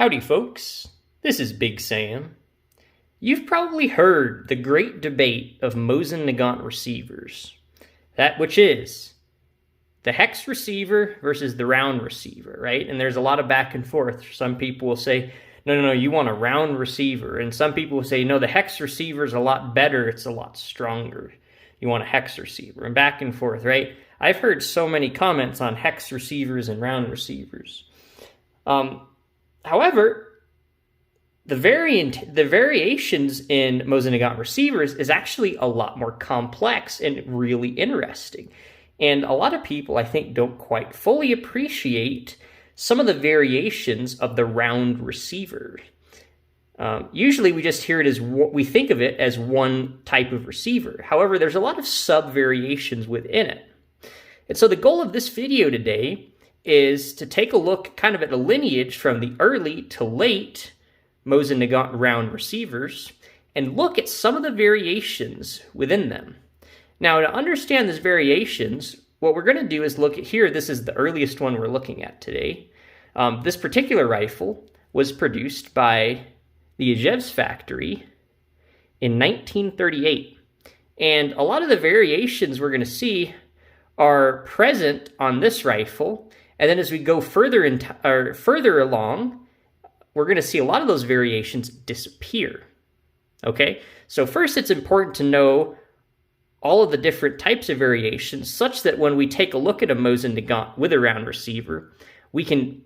Howdy folks, this is Big Sam. You've probably heard the great debate of Mosin Nagant receivers. That which is the hex receiver versus the round receiver, right? And there's a lot of back and forth. Some people will say, no, you want a round receiver. And some people will say, no, the hex receiver is a lot better, it's a lot stronger. You want a hex receiver, and back and forth, right? I've heard so many comments on hex receivers and round receivers. However, the variations in Mosin Nagant receivers is actually a lot more complex and really interesting. And a lot of people, I think, don't quite fully appreciate some of the variations of the round receiver. Usually we just hear it as we think of it as one type of receiver. However, there's a lot of sub-variations within it. And so the goal of this video today is to take a look kind of at a lineage from the early to late Mosin Nagant round receivers and look at some of the variations within them. Now, to understand these variations, what we're going to do is look at here. This is the earliest one we're looking at today. This particular rifle was produced by the Izhevsk factory in 1938. And a lot of the variations we're going to see are present on this rifle. And then as we go further along, we're going to see a lot of those variations disappear. Okay? So first, it's important to know all of the different types of variations such that when we take a look at a Mosin Nagant with a round receiver, we can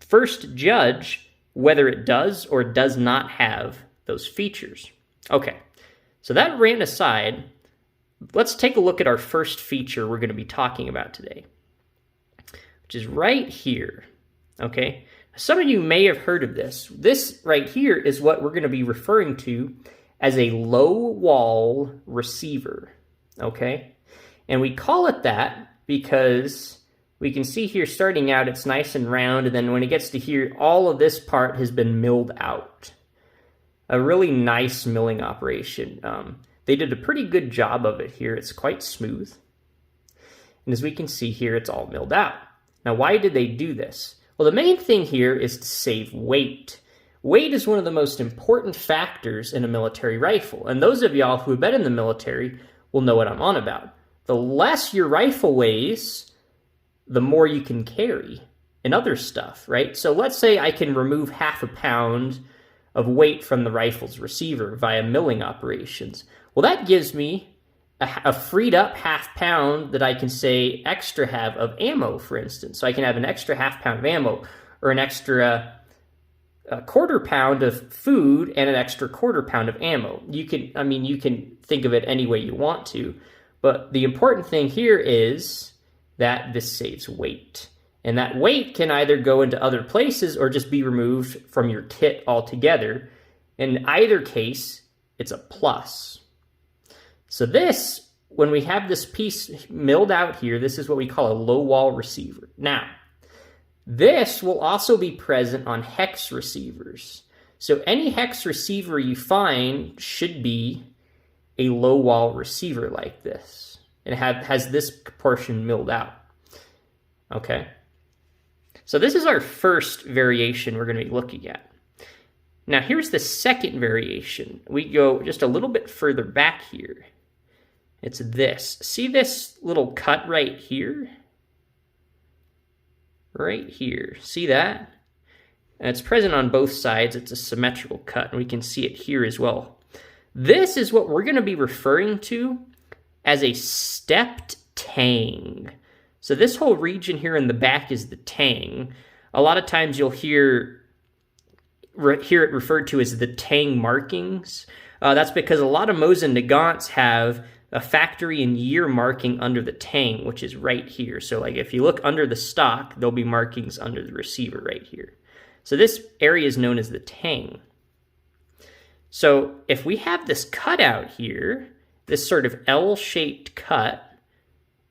first judge whether it does or does not have those features. Okay, so that ran aside. Let's take a look at our first feature we're going to be talking about today, which is right here. Okay, some of you may have heard of this. This right here is what we're going to be referring to as a low wall receiver. Okay, and we call it that because we can see here starting out it's nice and round, and then when it gets to here, all of this part has been milled out. A really nice milling operation. They did a pretty good job of it here. It's quite smooth. And as we can see here, it's all milled out. Now, why did they do this? Well, the main thing here is to save weight. Weight is one of the most important factors in a military rifle. And those of y'all who have been in the military will know what I'm on about. The less your rifle weighs, the more you can carry and other stuff, right? So let's say I can remove half a pound of weight from the rifle's receiver via milling operations. Well, that gives me a freed up half pound that I can say extra have of ammo, for instance. So I can have an extra half pound of ammo or an extra quarter pound of food and an extra quarter pound of ammo. You can think of it any way you want to, but the important thing here is that this saves weight. And that weight can either go into other places or just be removed from your kit altogether. In either case, it's a plus. So this, when we have this piece milled out here, this is what we call a low wall receiver. Now, this will also be present on hex receivers. So any hex receiver you find should be a low wall receiver like this. It has this portion milled out. Okay. So this is our first variation we're going to be looking at. Now here's the second variation. We go just a little bit further back here. It's this. See this little cut right here? Right here. See that? And it's present on both sides. It's a symmetrical cut, and we can see it here as well. This is what we're going to be referring to as a stepped tang. So this whole region here in the back is the tang. A lot of times you'll hear it referred to as the tang markings. That's because a lot of Mosin Nagants have a factory and year marking under the tang, which is right here. So like if you look under the stock, there'll be markings under the receiver right here. So this area is known as the tang. So if we have this cutout here, this sort of L-shaped cut,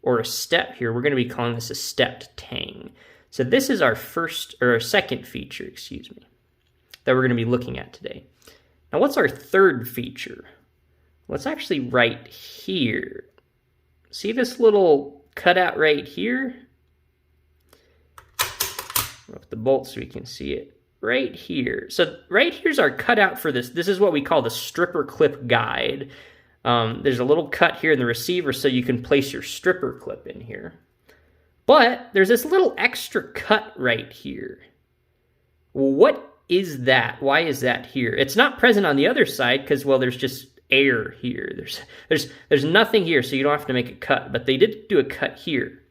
or a step here, we're going to be calling this a stepped tang. So this is our second feature, that we're going to be looking at today. Now what's our third feature? Well, it's actually right here. See this little cutout right here? With the bolt so we can see it. right here. So right here's our cutout for this. This is what we call the stripper clip guide. There's a little cut here in the receiver so you can place your stripper clip in here. But there's this little extra cut right here. Well, what is that? Why is that here? It's not present on the other side because, well, there's just air here. There's nothing here, so you don't have to make a cut, but they did do a cut here.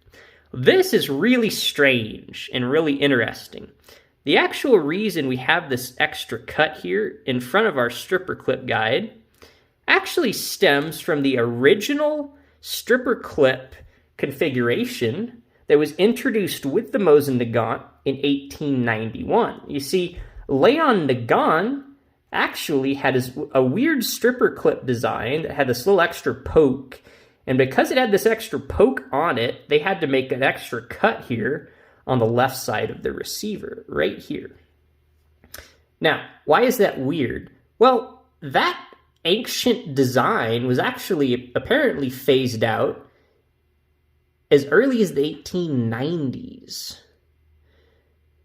This is really strange and really interesting. The actual reason we have this extra cut here in front of our stripper clip guide actually stems from the original stripper clip configuration that was introduced with the Mosin Nagant in 1891. You see, Leon Nagant actually had a weird stripper clip design that had this little extra poke. And because it had this extra poke on it, they had to make an extra cut here on the left side of the receiver, right here. Now, why is that weird? Well, that ancient design was actually apparently phased out as early as the 1890s.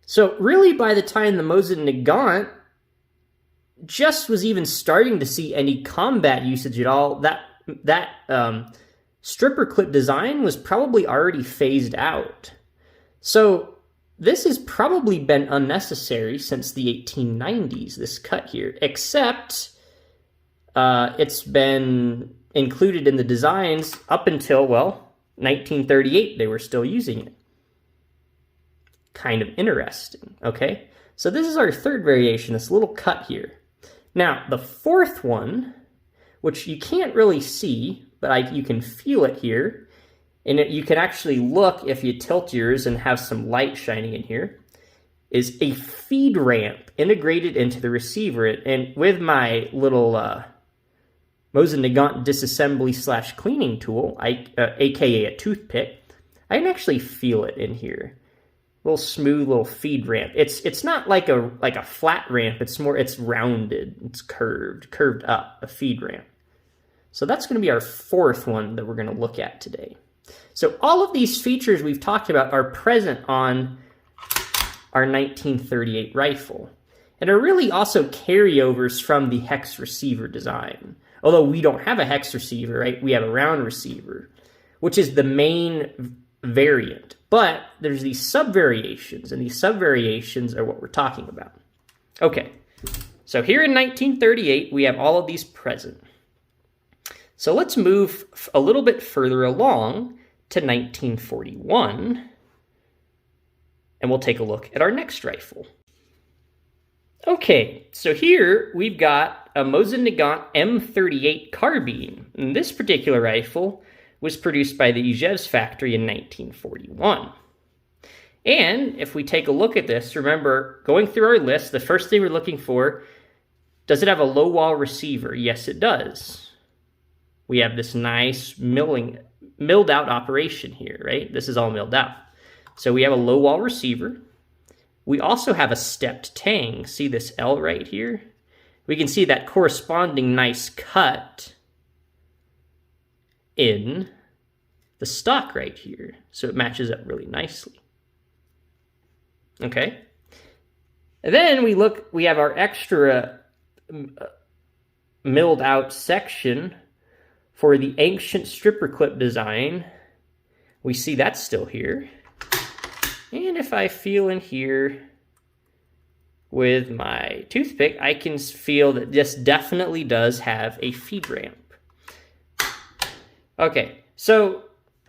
So really, by the time the Mosin Nagant just was even starting to see any combat usage at all, that stripper clip design was probably already phased out. So this has probably been unnecessary since the 1890s, this cut here, except it's been included in the designs up until, well, 1938. They were still using it. Kind of interesting, okay? So this is our third variation, this little cut here. Now, the fourth one, which you can't really see, but you can feel it here, and you can actually look if you tilt yours and have some light shining in here, is a feed ramp integrated into the receiver. And with my little Mosin Nagant disassembly / cleaning tool, aka a toothpick, I can actually feel it in here. Little smooth little feed ramp. It's not like a flat ramp. It's rounded. It's curved up, a feed ramp. So that's going to be our fourth one that we're going to look at today. So all of these features we've talked about are present on our 1938 rifle, and are really also carryovers from the hex receiver design. Although we don't have a hex receiver, right? We have a round receiver, which is the main variant. But there's these sub-variations, and these sub-variations are what we're talking about. Okay, so here in 1938, we have all of these present. So let's move a little bit further along to 1941, and we'll take a look at our next rifle. Okay, so here we've got a Mosin Nagant M38 carbine. And this particular rifle was produced by the Izhevsk factory in 1941. And if we take a look at this, remember, going through our list, the first thing we're looking for, does it have a low wall receiver? Yes, it does. We have this nice milled out operation here, right? This is all milled out. So we have a low wall receiver. We also have a stepped tang. See this L right here? We can see that corresponding nice cut in the stock right here. So it matches up really nicely. Okay. And then we have our extra milled out section for the ancient stripper clip design. We see that's still here. And if I feel in here with my toothpick, I can feel that this definitely does have a feed ramp. Okay, so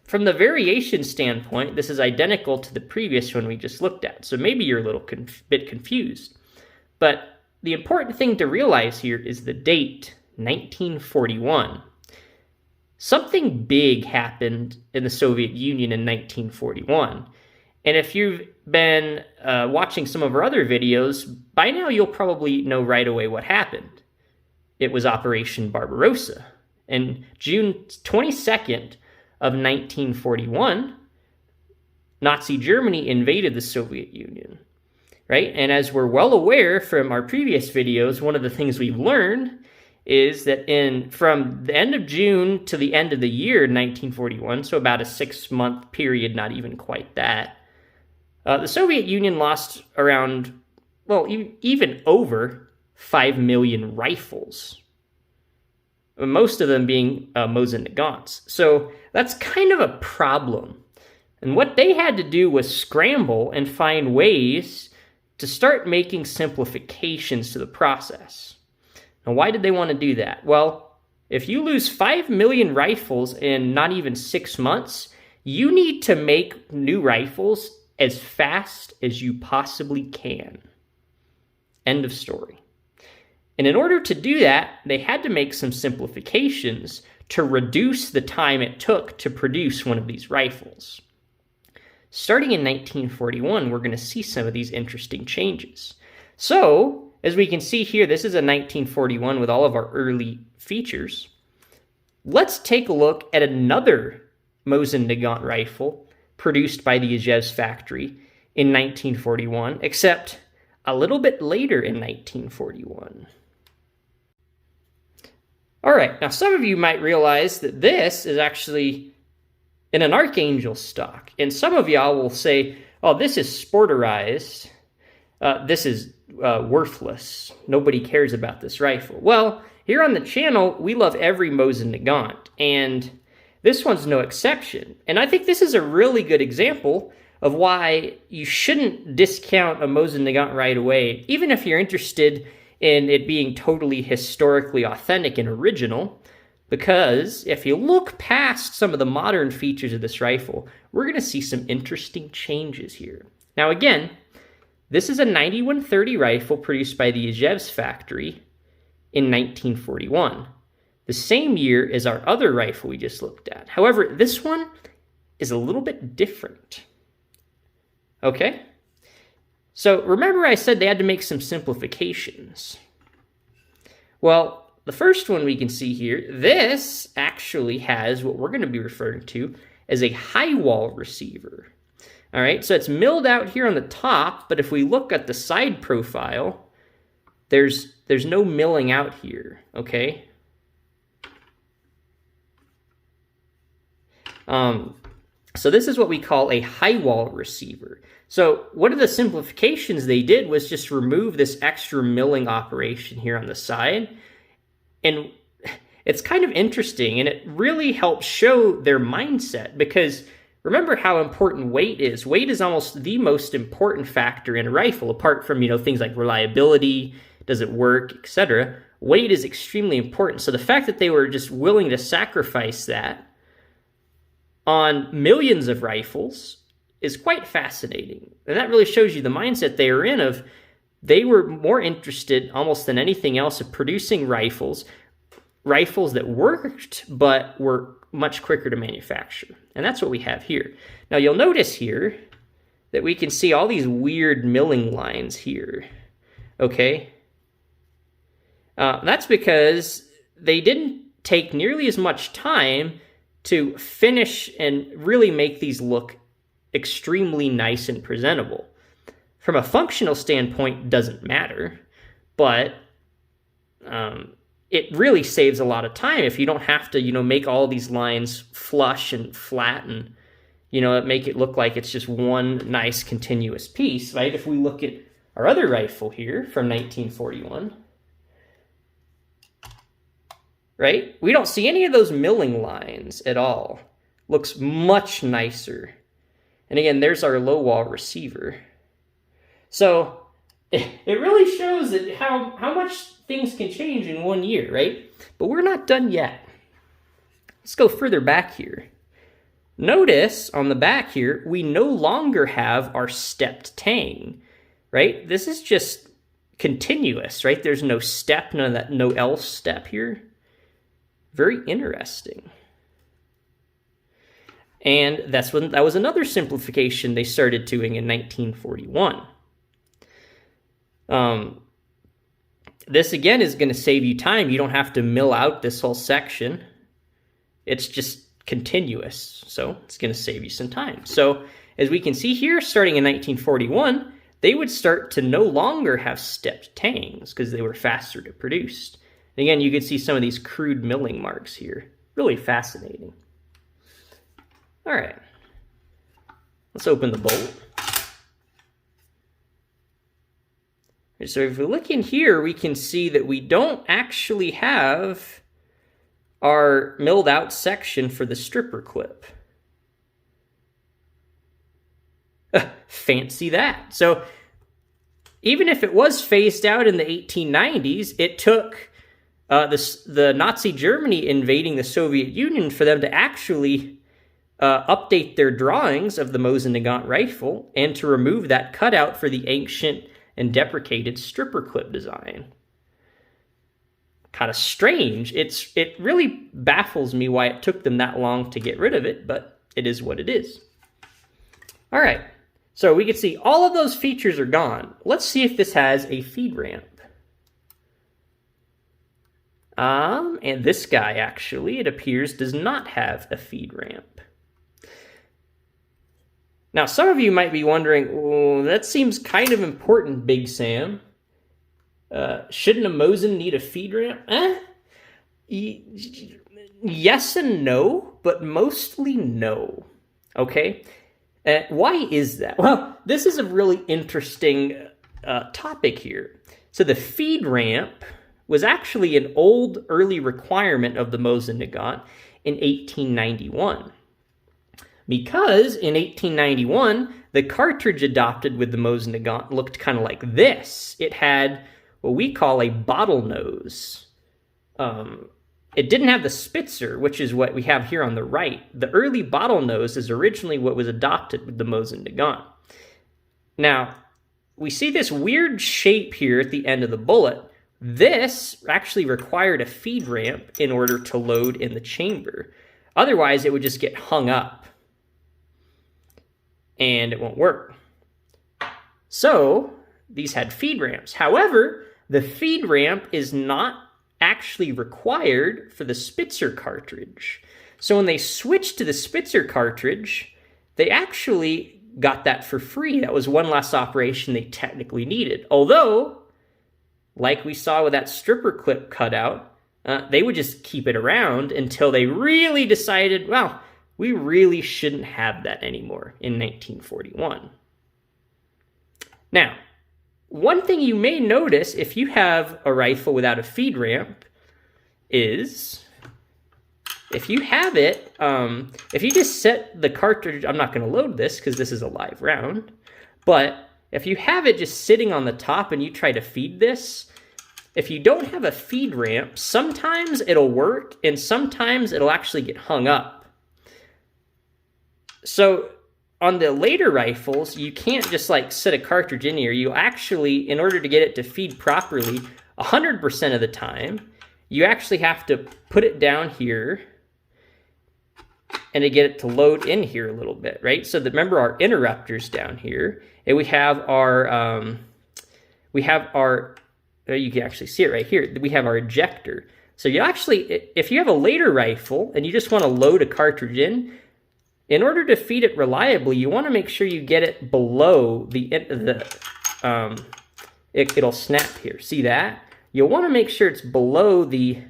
from the variation standpoint, this is identical to the previous one we just looked at. So maybe you're a little bit confused. But the important thing to realize here is the date, 1941. Something big happened in the Soviet Union in 1941. And if you've been watching some of our other videos, by now you'll probably know right away what happened. It was Operation Barbarossa. And June 22nd of 1941, Nazi Germany invaded the Soviet Union, right? And as we're well aware from our previous videos, one of the things we've learned is that from the end of June to the end of the year 1941, so about a 6-month period, not even quite that, the Soviet Union lost around well, even over 5 million rifles, most of them being Mosin Nagants. So that's kind of a problem. And what they had to do was scramble and find ways to start making simplifications to the process. Now, why did they want to do that? Well, if you lose 5 million rifles in not even 6 months, you need to make new rifles as fast as you possibly can. End of story. And in order to do that, they had to make some simplifications to reduce the time it took to produce one of these rifles. Starting in 1941, we're going to see some of these interesting changes. So, as we can see here, this is a 1941 with all of our early features. Let's take a look at another Mosin Nagant rifle produced by the Izhevsk factory in 1941, except a little bit later in 1941. All right, now some of you might realize that this is actually in an Archangel stock, and some of y'all will say, oh, this is sporterized, this is worthless, nobody cares about this rifle. Well, here on the channel, we love every Mosin Nagant, and this one's no exception. And I think this is a really good example of why you shouldn't discount a Mosin Nagant right away, even if you're interested in it being totally historically authentic and original, because if you look past some of the modern features of this rifle, we're going to see some interesting changes here. Now again, this is a 9130 rifle produced by the Izhevsk factory in 1941, the same year as our other rifle we just looked at. However, this one is a little bit different. Okay? So remember I said they had to make some simplifications. Well, the first one we can see here, this actually has what we're going to be referring to as a high wall receiver. All right, so it's milled out here on the top, but if we look at the side profile, there's no milling out here, okay? So this is what we call a high wall receiver. So one of the simplifications they did was just remove this extra milling operation here on the side. And it's kind of interesting, and it really helps show their mindset, because remember how important weight is. Weight is almost the most important factor in a rifle, apart from, things like reliability, does it work, etc. Weight is extremely important. So the fact that they were just willing to sacrifice that on millions of rifles is quite fascinating. And that really shows you the mindset they were in of, they were more interested almost than anything else of producing rifles that worked but were much quicker to manufacture. And that's what we have here. Now you'll notice here that we can see all these weird milling lines here, okay? That's because they didn't take nearly as much time to finish and really make these look extremely nice and presentable. From a functional standpoint, doesn't matter, but it really saves a lot of time if you don't have to, make all these lines flush and flat and, make it look like it's just one nice continuous piece, right? If we look at our other rifle here from 1941, right? We don't see any of those milling lines at all. Looks much nicer. And again, there's our low wall receiver. So it really shows that how much things can change in 1 year, right? But we're not done yet. Let's go further back here. Notice on the back here, we no longer have our stepped tang, right? This is just continuous, right? There's no step, none of that, no else step here. Very interesting. And that was another simplification they started doing in 1941. This again is going to save you time. You don't have to mill out this whole section. It's just continuous, so it's going to save you some time. So as we can see here, starting in 1941, they would start to no longer have stepped tangs because they were faster to produce. And again, you could see some of these crude milling marks here. Really fascinating. All right, let's open the bolt. So if we look in here, we can see that we don't actually have our milled out section for the stripper clip. Fancy that. So even if it was phased out in the 1890s, it took the Nazi Germany invading the Soviet Union for them to actually update their drawings of the Mosin Nagant rifle and to remove that cutout for the ancient and deprecated stripper clip design. Kind of strange. It really baffles me why it took them that long to get rid of it, but it is what it is. All right, so we can see all of those features are gone. Let's see if this has a feed ramp. And this guy actually, it appears, does not have a feed ramp. Now, some of you might be wondering, oh, that seems kind of important, Big Sam. Shouldn't a Mosin need a feed ramp? Yes and no, but mostly no. Okay? Why is that? Well, this is a really interesting topic here. So the feed ramp was actually an old early requirement of the Mosin Nagant in 1891. Because in 1891, the cartridge adopted with the Mosin Nagant looked kind of like this. It had what we call a bottle nose. It didn't have the Spitzer, which is what we have here on the right. The early bottle nose is originally what was adopted with the Mosin Nagant. Now, we see this weird shape here at the end of the bullet. This actually required a feed ramp in order to load in the chamber. Otherwise, it would just get hung up, and it won't work. So, these had feed ramps. However, the feed ramp is not actually required for the Spitzer cartridge. So when they switched to the Spitzer cartridge, they actually got that for free. That was one less operation they technically needed. Although, like we saw with that stripper clip cutout, they would just keep it around until they really decided, well, we really shouldn't have that anymore in 1941. Now, one thing you may notice if you have a rifle without a feed ramp is, if you have it, if you just set the cartridge, I'm not going to load this because this is a live round, but if you have it just sitting on the top and you try to feed this, if you don't have a feed ramp, sometimes it'll work and sometimes it'll actually get hung up. So on the later rifles, you can't just like set a cartridge in here. You actually, in order to get it to feed properly, 100% of the time, you actually have to put it down here and to get it to load in here a little bit, right? So remember our interrupters down here, and we have our, you can actually see it right here. We have our ejector. So you actually, if you have a later rifle and you just want to load a cartridge in order to feed it reliably, you want to make sure you get it below it'll snap here. See that? You'll want to make sure it's below the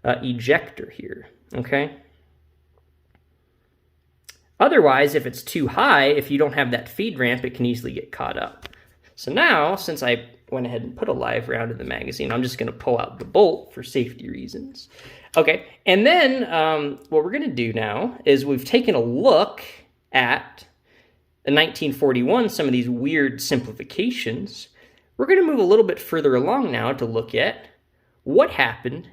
ejector here, okay? Otherwise, if it's too high, if you don't have that feed ramp, it can easily get caught up. So now, since I went ahead and put a live round in the magazine, I'm just going to pull out the bolt for safety reasons. Okay, and then what we're going to do now is we've taken a look at in 1941 some of these weird simplifications. We're going to move a little bit further along now to look at what happened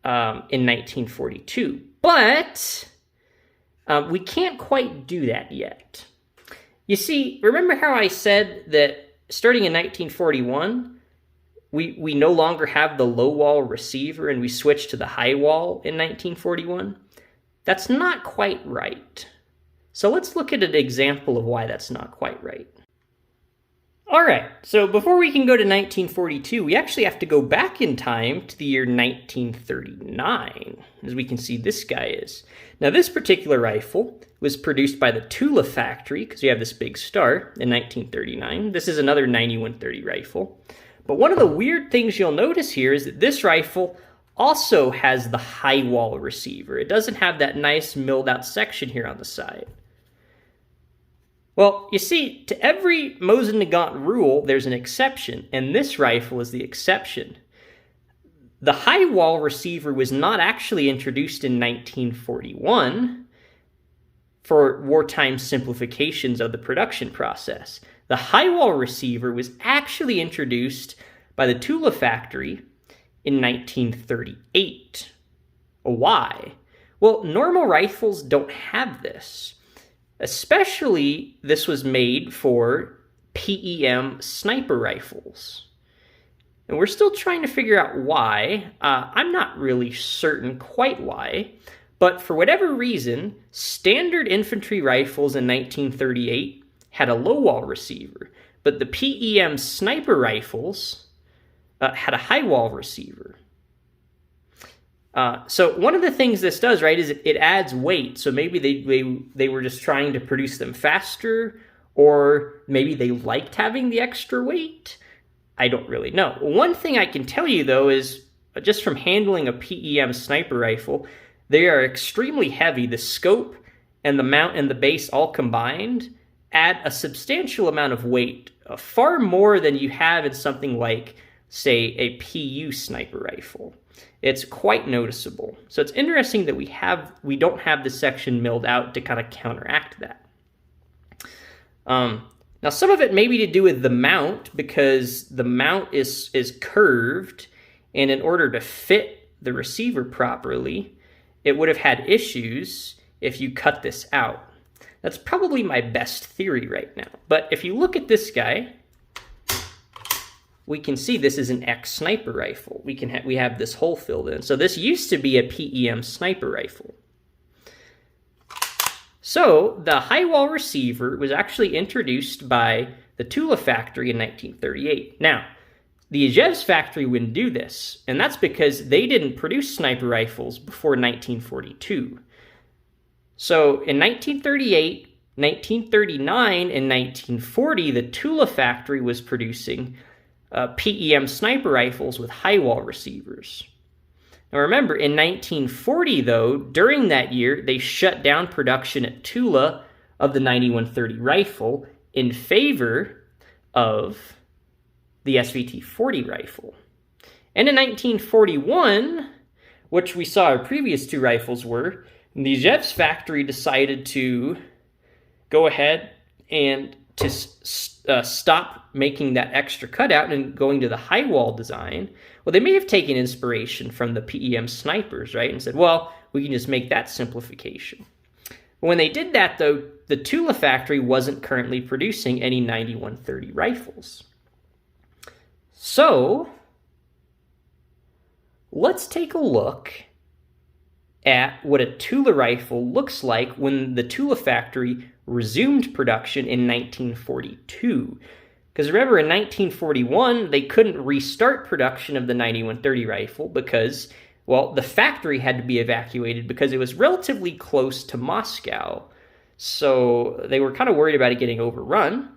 in 1942. But we can't quite do that yet. You see, remember how I said that starting in 1941, we no longer have the low wall receiver and we switched to the high wall in 1941? That's not quite right. So let's look at an example of why that's not quite right. All right, so before we can go to 1942, we actually have to go back in time to the year 1939, as we can see this guy is. Now this particular rifle was produced by the Tula factory, because we have this big start, in 1939. This is another 9130 rifle. But one of the weird things you'll notice here is that this rifle also has the high wall receiver. It doesn't have that nice milled out section here on the side. Well, you see, to every Mosin Nagant rule, there's an exception, and this rifle is the exception. The high wall receiver was not actually introduced in 1941 for wartime simplifications of the production process. The high wall receiver was actually introduced by the Tula factory in 1938. Why? Well, normal rifles don't have this. Especially, this was made for PEM sniper rifles. And we're still trying to figure out why. I'm not really certain quite why. But for whatever reason, standard infantry rifles in 1938 had a low wall receiver. But the PEM sniper rifles had a high wall receiver. So one of the things this does, right, is it adds weight. So maybe they were just trying to produce them faster, or maybe they liked having the extra weight. I don't really know. One thing I can tell you, though, is just from handling a PEM sniper rifle, they are extremely heavy. The scope and the mount and the base all combined add a substantial amount of weight, far more than you have in something like, say, a PU sniper rifle. It's quite noticeable. So it's interesting that we don't have this section milled out to kind of counteract that. Now, some of it may be to do with the mount, because the mount is curved, and in order to fit the receiver properly, it would have had issues if you cut this out. That's probably my best theory right now. But if you look at this guy, we can see this is an X sniper rifle. We have this hole filled in. So this used to be a PEM sniper rifle. So the high wall receiver was actually introduced by the Tula factory in 1938. Now, the Izhevsk factory wouldn't do this, and that's because they didn't produce sniper rifles before 1942. So in 1938, 1939, and 1940, the Tula factory was producing PEM sniper rifles with high wall receivers. Now remember, in 1940, though, during that year, they shut down production at Tula of the 9130 rifle in favor of the SVT-40 rifle. And in 1941, which we saw our previous two rifles were, the Izhevsk factory decided to go ahead and to stop making that extra cutout and going to the high wall design. Well, they may have taken inspiration from the PEM snipers, right? And said, well, we can just make that simplification. When they did that, though, the Tula factory wasn't currently producing any 9130 rifles. So, let's take a look at what a Tula rifle looks like when the Tula factory resumed production in 1942. Because remember, in 1941, they couldn't restart production of the 9130 rifle because, well, the factory had to be evacuated because it was relatively close to Moscow. So they were kind of worried about it getting overrun,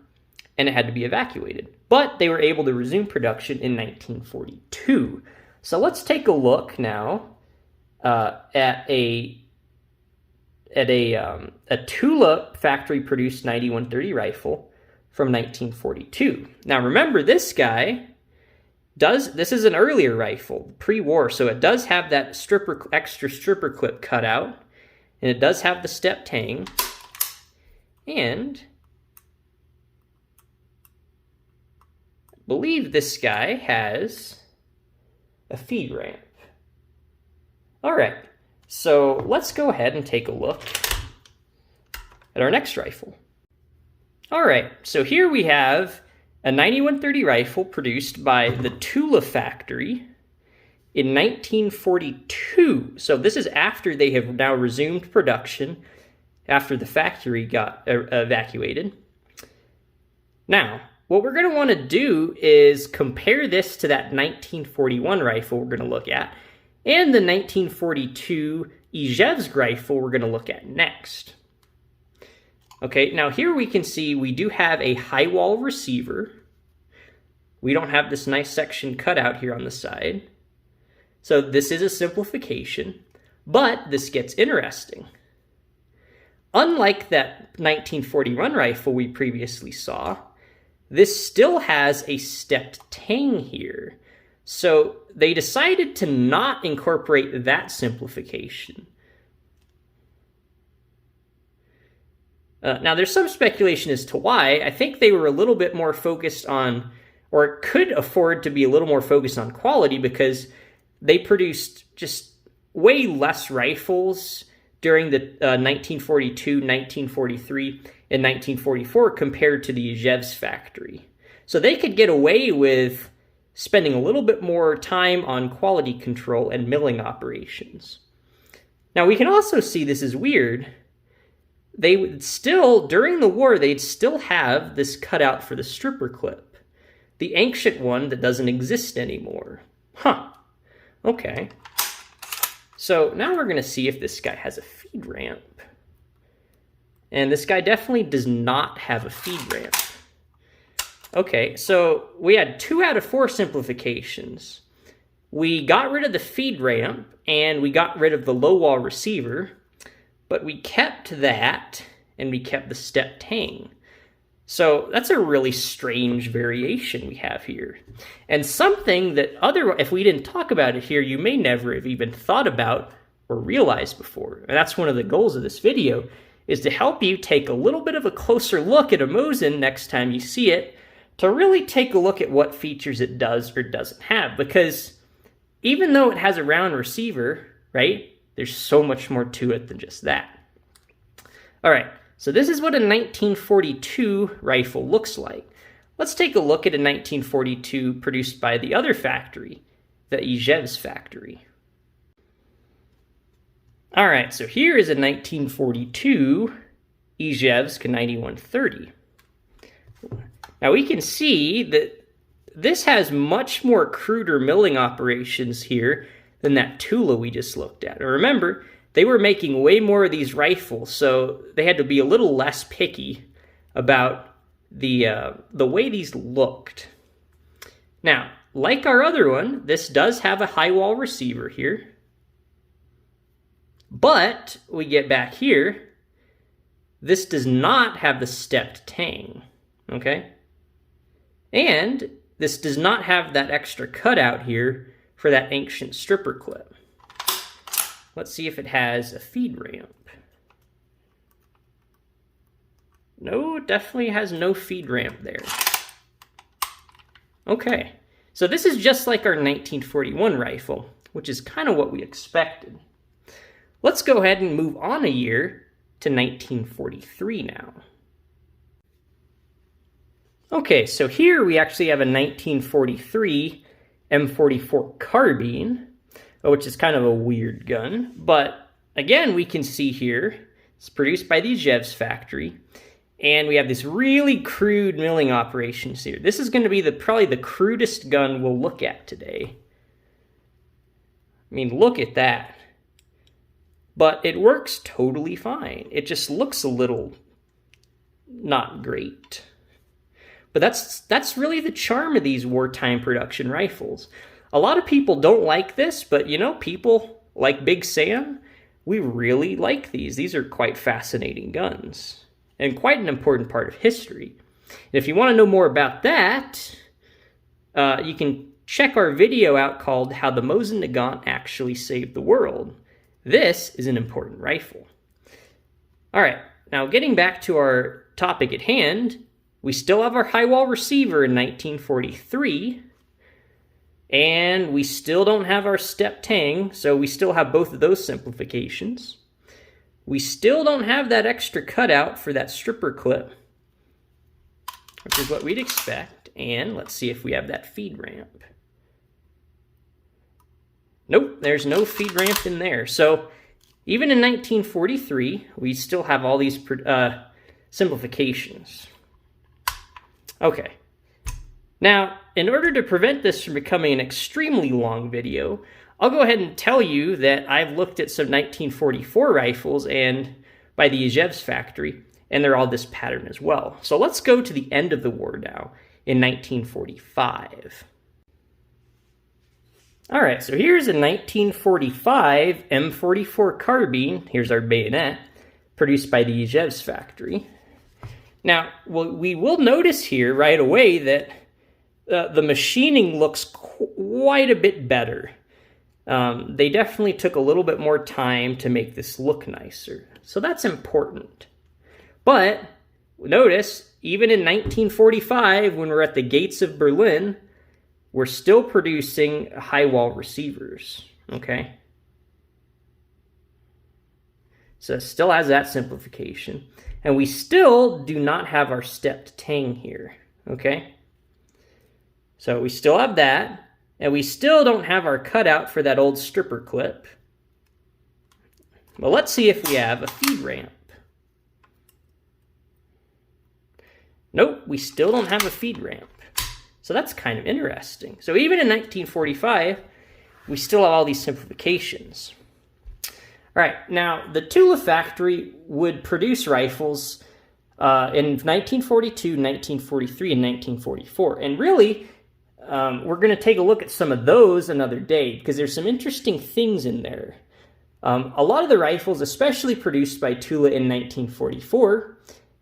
and it had to be evacuated. But they were able to resume production in 1942. So let's take a look now at a Tula factory-produced 9130 rifle from 1942. Now remember, this guy this is an earlier rifle, pre-war, so it does have that extra stripper clip cut out, and it does have the step tang, and I believe this guy has a feed ramp. All right, so let's go ahead and take a look at our next rifle. All right, so here we have a 9130 rifle produced by the Tula factory in 1942. So this is after they have now resumed production, after the factory got evacuated. Now, what we're going to want to do is compare this to that 1941 rifle we're going to look at, and the 1942 Izhevsk rifle we're going to look at next. Okay, now here we can see we do have a high wall receiver. We don't have this nice section cut out here on the side. So this is a simplification, but this gets interesting. unlike that 1941 rifle we previously saw, this still has a stepped tang here. So they decided to not incorporate that simplification. Now, there's some speculation as to why. I think they were a little bit more focused on, or could afford to be a little more focused on quality, because they produced just way less rifles during the 1942, 1943, and 1944 compared to the Izhevsk factory. So they could get away with spending a little bit more time on quality control and milling operations. Now, we can also see this is weird. They would still, during the war, they'd still have this cutout for the stripper clip, the ancient one that doesn't exist anymore. Huh. Okay. So now we're going to see if this guy has a feed ramp. And this guy definitely does not have a feed ramp. Okay, so we had 2 out of 4 simplifications. We got rid of the feed ramp, and we got rid of the low wall receiver, but we kept that, and we kept the step tang. So that's a really strange variation we have here. And something that if we didn't talk about it here, you may never have even thought about or realized before. And that's one of the goals of this video, is to help you take a little bit of a closer look at a Mosin next time you see it, to really take a look at what features it does or doesn't have. Because even though it has a round receiver, right, there's so much more to it than just that. All right, so this is what a 1942 rifle looks like. Let's take a look at a 1942 produced by the other factory, the Izhevsk factory. All right, so here is a 1942 Izhevsk 9130. Now we can see that this has much more cruder milling operations here than that Tula we just looked at. And remember, they were making way more of these rifles, so they had to be a little less picky about the way these looked. Now, like our other one, this does have a high wall receiver here. But we get back here, this does not have the stepped tang, okay? And this does not have that extra cutout here for that ancient stripper clip. Let's see if it has a feed ramp. No, it definitely has no feed ramp there. Okay, so this is just like our 1941 rifle, which is kind of what we expected. Let's go ahead and move on a year to 1943 now. Okay, so here we actually have a 1943 M44 carbine, which is kind of a weird gun. But again, we can see here, it's produced by the Izhevsk factory, and we have this really crude milling operations here. This is going to be probably the crudest gun we'll look at today. I mean, look at that. But it works totally fine. It just looks a little not great. But that's really the charm of these wartime production rifles. A lot of people don't like this, but you know, people like Big Sam, we really like these. These are quite fascinating guns and quite an important part of history. And if you want to know more about that, you can check our video out called How the Mosin Nagant Actually Saved the World. This is an important rifle. All right, now getting back to our topic at hand, we still have our high wall receiver in 1943, and we still don't have our step tang, so we still have both of those simplifications. We still don't have that extra cutout for that stripper clip, which is what we'd expect, and let's see if we have that feed ramp. Nope, there's no feed ramp in there. So even in 1943, we still have all these simplifications. Okay. Now, in order to prevent this from becoming an extremely long video, I'll go ahead and tell you that I've looked at some 1944 rifles and by the Izhevsk factory, and they're all this pattern as well. So let's go to the end of the war now in 1945. All right, so here's a 1945 M44 carbine. Here's our bayonet, produced by the Izhevsk factory. Now, we will notice here right away that the machining looks quite a bit better. They definitely took a little bit more time to make this look nicer. So that's important. But notice, even in 1945, when we're at the gates of Berlin, we're still producing high wall receivers, okay? So it still has that simplification. And we still do not have our stepped tang here, okay? So we still have that, and we still don't have our cutout for that old stripper clip. Well, let's see if we have a feed ramp. Nope, we still don't have a feed ramp. So that's kind of interesting. So even in 1945, we still have all these simplifications. All right, now the Tula factory would produce rifles in 1942, 1943, and 1944. And really, we're going to take a look at some of those another day because there's some interesting things in there. A lot of the rifles, especially produced by Tula in 1944,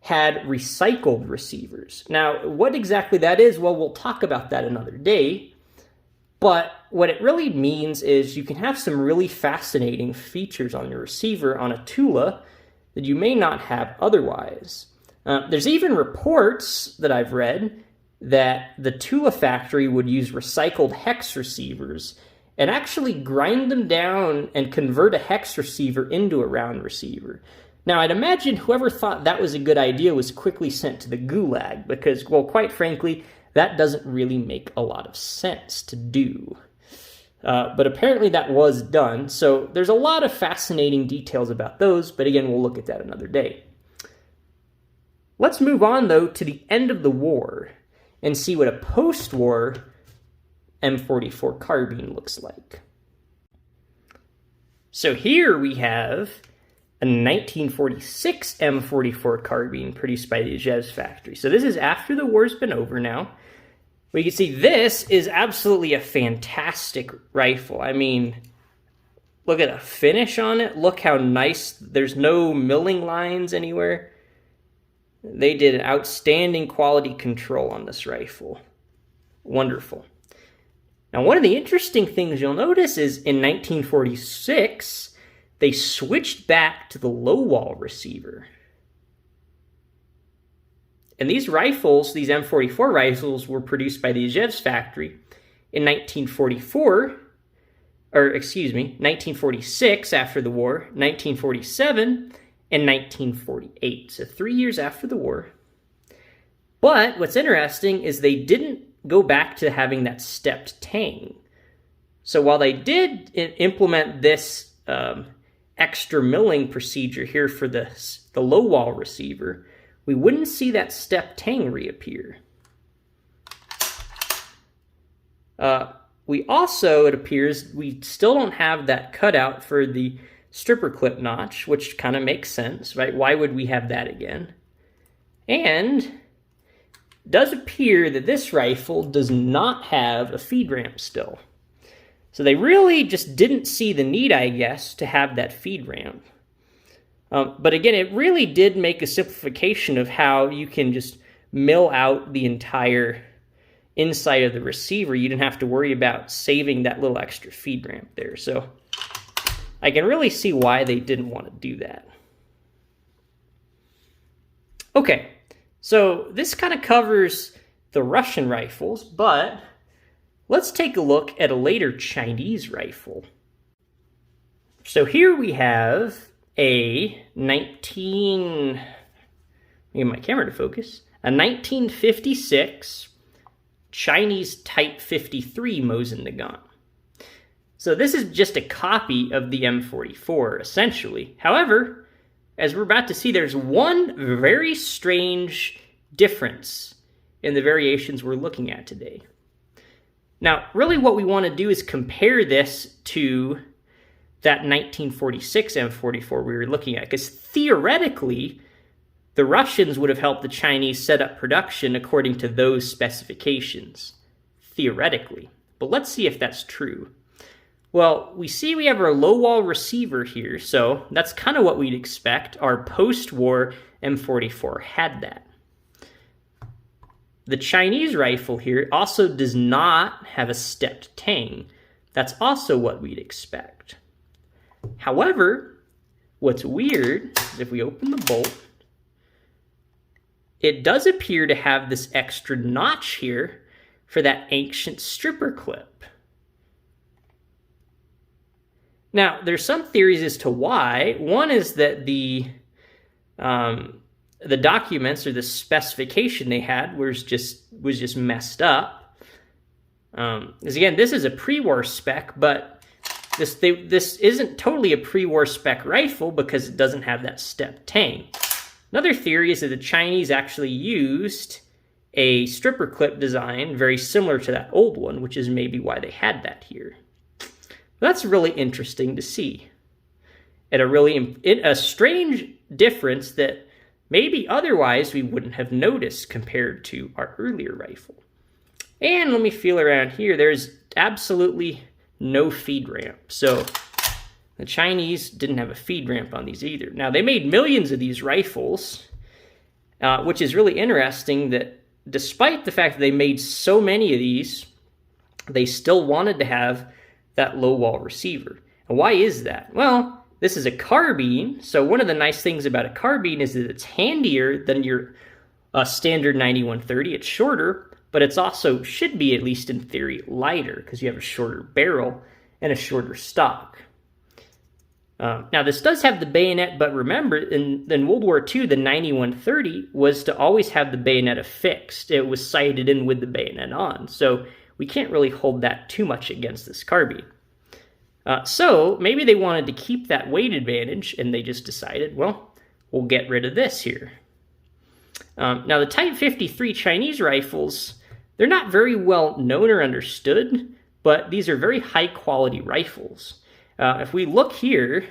had recycled receivers. Now, what exactly that is, well, we'll talk about that another day. But what it really means is you can have some really fascinating features on your receiver on a Tula that you may not have otherwise. There's even reports that I've read that the Tula factory would use recycled hex receivers and actually grind them down and convert a hex receiver into a round receiver. Now, I'd imagine whoever thought that was a good idea was quickly sent to the gulag because, well, quite frankly, that doesn't really make a lot of sense to do. But apparently that was done, so there's a lot of fascinating details about those, but again, we'll look at that another day. Let's move on, though, to the end of the war and see what a post-war M44 carbine looks like. So here we have a 1946 M44 carbine produced by the Izhevsk factory. So this is after the war's been over now. We can see this is absolutely a fantastic rifle. I mean, look at the finish on it. Look how nice. There's no milling lines anywhere. They did an outstanding quality control on this rifle. Wonderful. Now, one of the interesting things you'll notice is in 1946, they switched back to the low wall receiver. And these rifles, these M44 rifles, were produced by the Izhevsk factory in 1946 after the war, 1947, and 1948. So 3 years after the war. But what's interesting is they didn't go back to having that stepped tang. So while they did implement this extra milling procedure here for the low wall receiver, we wouldn't see that step tang reappear. We also, it appears, we still don't have that cutout for the stripper clip notch, which kind of makes sense, right? Why would we have that again? And it does appear that this rifle does not have a feed ramp still. So they really just didn't see the need, I guess, to have that feed ramp. But again, it really did make a simplification of how you can just mill out the entire inside of the receiver. You didn't have to worry about saving that little extra feed ramp there. So I can really see why they didn't want to do that. Okay, so this kind of covers the Russian rifles, but let's take a look at a later Chinese rifle. So here we have a 1956 Chinese Type 53 Mosin Nagant. So this is just a copy of the M44, essentially. However, as we're about to see, there's one very strange difference in the variations we're looking at today. Now, really what we want to do is compare this to that 1946 M44 we were looking at, because theoretically, the Russians would have helped the Chinese set up production according to those specifications. Theoretically. But let's see if that's true. Well, we see we have our low wall receiver here, so that's kind of what we'd expect. Our post-war M44 had that. The Chinese rifle here also does not have a stepped tang. That's also what we'd expect. However, what's weird is if we open the bolt, it does appear to have this extra notch here for that ancient stripper clip. Now, there's some theories as to why. One is that the documents or the specification they had was just messed up. As again, this is a pre-war spec, but this isn't totally a pre-war spec rifle because it doesn't have that stepped tang. Another theory is that the Chinese actually used a stripper clip design very similar to that old one, which is maybe why they had that here. That's really interesting to see. And a strange difference that maybe otherwise we wouldn't have noticed compared to our earlier rifle. And let me feel around here. There's absolutely no feed ramp. So the Chinese didn't have a feed ramp on these either. Now, they made millions of these rifles, which is really interesting that despite the fact that they made so many of these, they still wanted to have that low wall receiver. And why is that? Well, this is a carbine, so one of the nice things about a carbine is that it's handier than your standard 9130. It's shorter, but it's also should be, at least in theory, lighter because you have a shorter barrel and a shorter stock. Now, this does have the bayonet, but remember, in World War II, the 9130 was to always have the bayonet affixed. It was sighted in with the bayonet on, so we can't really hold that too much against this carbine. So maybe they wanted to keep that weight advantage, and they just decided, well, we'll get rid of this here. Now, the Type 53 Chinese rifles, they're not very well known or understood, but these are very high-quality rifles. If we look here,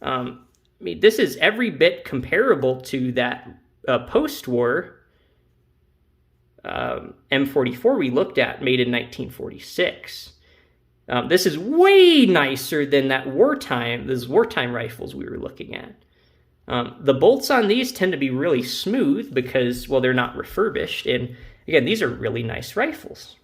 I mean, this is every bit comparable to that post-war M44 we looked at, made in 1946. This is way nicer than those wartime rifles we were looking at. The bolts on these tend to be really smooth because, well, they're not refurbished. And again, these are really nice rifles.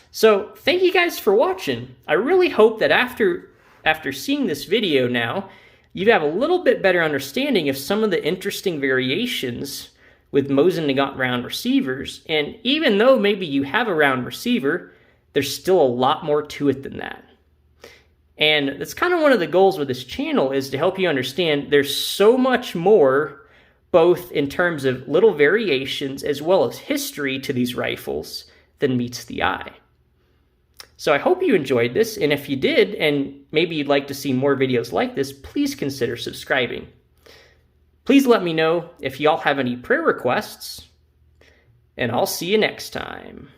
So thank you guys for watching. I really hope that after seeing this video now, you have a little bit better understanding of some of the interesting variations with Mosin Nagant round receivers. And even though maybe you have a round receiver, there's still a lot more to it than that. And that's kind of one of the goals with this channel, is to help you understand there's so much more, both in terms of little variations as well as history to these rifles, than meets the eye. So I hope you enjoyed this, and if you did, and maybe you'd like to see more videos like this, please consider subscribing. Please let me know if y'all have any prayer requests, and I'll see you next time.